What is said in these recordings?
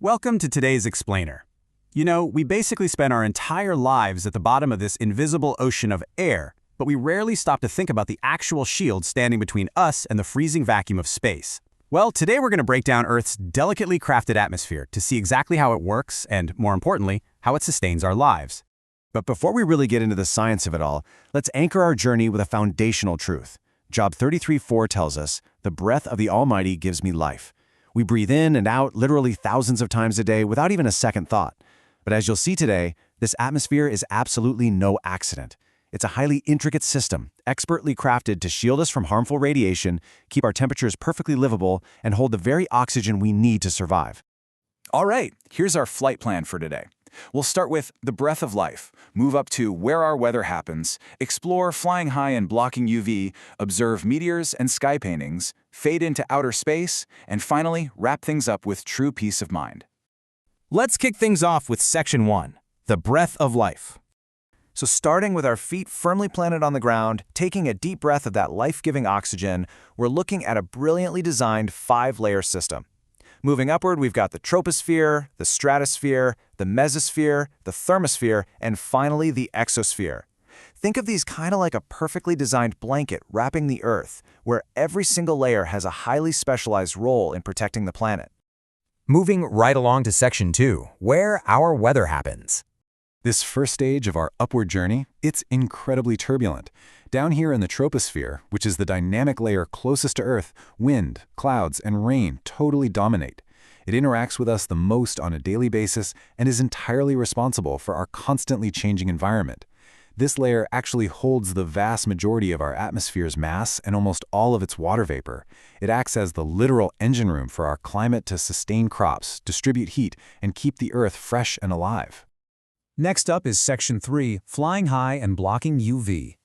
Welcome to today's explainer. You know, we basically spend our entire lives at the bottom of this invisible ocean of air, but we rarely stop to think about the actual shield standing between us and the freezing vacuum of space. Well, today we're going to break down Earth's delicately crafted atmosphere to see exactly how it works and, more importantly, how it sustains our lives. But before we really get into the science of it all, let's anchor our journey with a foundational truth. Job 33:4 tells us, "The breath of the Almighty gives me life." We breathe in and out literally thousands of times a day without even a second thought. But as you'll see today, this atmosphere is absolutely no accident. It's a highly intricate system, expertly crafted to shield us from harmful radiation, keep our temperatures perfectly livable, and hold the very oxygen we need to survive. All right, here's our flight plan for today. We'll start with the breath of life, move up to where our weather happens, explore flying high and blocking UV, observe meteors and sky paintings, fade into outer space, and finally wrap things up with true peace of mind. Let's kick things off with Section 1, the breath of life. So starting with our feet firmly planted on the ground, taking a deep breath of that life-giving oxygen, we're looking at a brilliantly designed 5-layer system. Moving upward, we've got the troposphere, the stratosphere, the mesosphere, the thermosphere, and finally the exosphere. Think of these kind of like a perfectly designed blanket wrapping the Earth, where every single layer has a highly specialized role in protecting the planet. Moving right along to Section 2, where our weather happens. This first stage of our upward journey, it's incredibly turbulent. Down here in the troposphere, which is the dynamic layer closest to Earth, wind, clouds, and rain totally dominate. It interacts with us the most on a daily basis and is entirely responsible for our constantly changing environment. This layer actually holds the vast majority of our atmosphere's mass and almost all of its water vapor. It acts as the literal engine room for our climate to sustain crops, distribute heat, and keep the Earth fresh and alive. Next up is Section 3, flying high and blocking UV.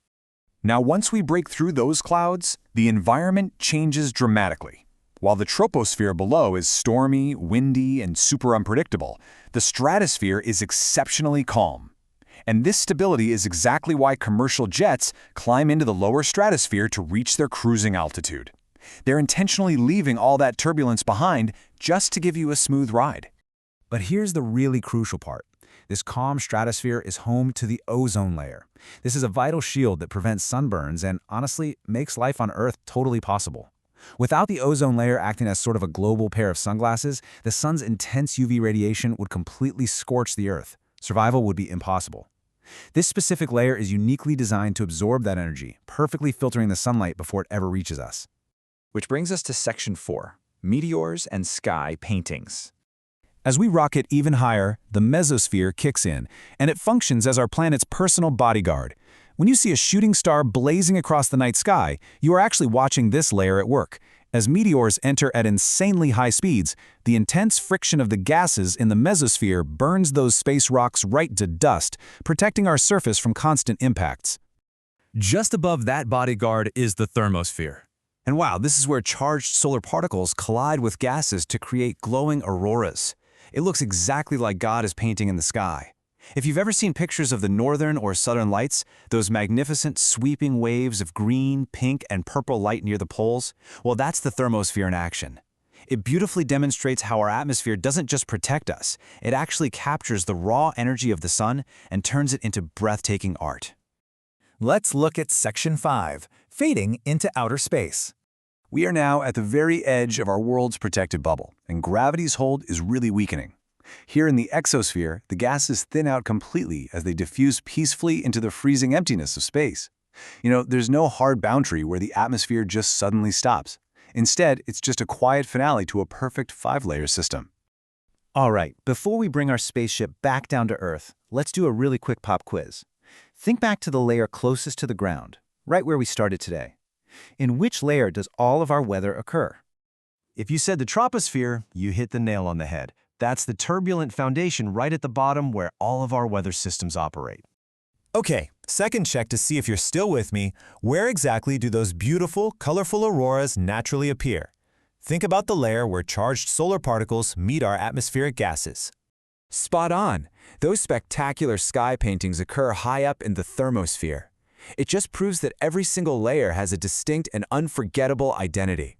Now, once we break through those clouds, the environment changes dramatically. While the troposphere below is stormy, windy, and super unpredictable, the stratosphere is exceptionally calm. And this stability is exactly why commercial jets climb into the lower stratosphere to reach their cruising altitude. They're intentionally leaving all that turbulence behind just to give you a smooth ride. But here's the really crucial part. This calm stratosphere is home to the ozone layer. This is a vital shield that prevents sunburns and, honestly, makes life on Earth totally possible. Without the ozone layer acting as sort of a global pair of sunglasses, the sun's intense UV radiation would completely scorch the Earth. Survival would be impossible. This specific layer is uniquely designed to absorb that energy, perfectly filtering the sunlight before it ever reaches us. Which brings us to Section 4, meteors and sky paintings. As we rocket even higher, the mesosphere kicks in, and it functions as our planet's personal bodyguard. When you see a shooting star blazing across the night sky, you are actually watching this layer at work. As meteors enter at insanely high speeds, the intense friction of the gases in the mesosphere burns those space rocks right to dust, protecting our surface from constant impacts. Just above that bodyguard is the thermosphere. And wow, this is where charged solar particles collide with gases to create glowing auroras. It looks exactly like God is painting in the sky. If you've ever seen pictures of the northern or southern lights, those magnificent sweeping waves of green, pink, and purple light near the poles, well, that's the thermosphere in action. It beautifully demonstrates how our atmosphere doesn't just protect us, it actually captures the raw energy of the sun and turns it into breathtaking art. Let's look at Section 5, fading into outer space. We are now at the very edge of our world's protected bubble, and gravity's hold is really weakening. Here in the exosphere, the gases thin out completely as they diffuse peacefully into the freezing emptiness of space. There's no hard boundary where the atmosphere just suddenly stops. Instead, it's just a quiet finale to a perfect 5-layer system. All right, before we bring our spaceship back down to Earth, let's do a really quick pop quiz. Think back to the layer closest to the ground, right where we started today. In which layer does all of our weather occur? If you said the troposphere, you hit the nail on the head. That's the turbulent foundation right at the bottom where all of our weather systems operate. Okay, second check to see if you're still with me. Where exactly do those beautiful, colorful auroras naturally appear? Think about the layer where charged solar particles meet our atmospheric gases. Spot on! Those spectacular sky paintings occur high up in the thermosphere. It just proves that every single layer has a distinct and unforgettable identity.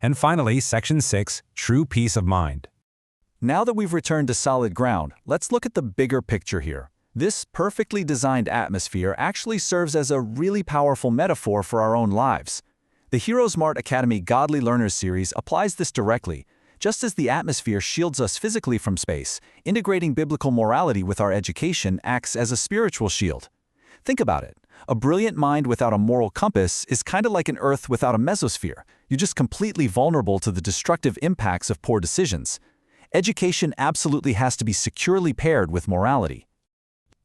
And finally, Section 6, true peace of mind. Now that we've returned to solid ground, let's look at the bigger picture here. This perfectly designed atmosphere actually serves as a really powerful metaphor for our own lives. The heroesmartacademy Godly Learners series applies this directly. Just as the atmosphere shields us physically from space, integrating biblical morality with our education acts as a spiritual shield. Think about it. A brilliant mind without a moral compass is kind of like an Earth without a mesosphere. You're just completely vulnerable to the destructive impacts of poor decisions. Education absolutely has to be securely paired with morality.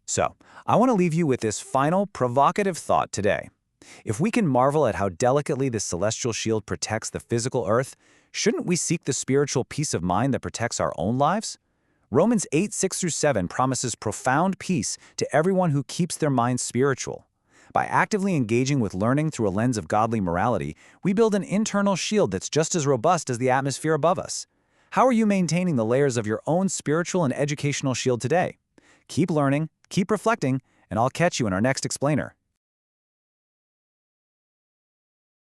So, I want to leave you with this final provocative thought today. If we can marvel at how delicately this celestial shield protects the physical Earth, shouldn't we seek the spiritual peace of mind that protects our own lives? Romans 8:6-7 promises profound peace to everyone who keeps their minds spiritual. By actively engaging with learning through a lens of godly morality, we build an internal shield that's just as robust as the atmosphere above us. How are you maintaining the layers of your own spiritual and educational shield today? Keep learning, keep reflecting, and I'll catch you in our next explainer.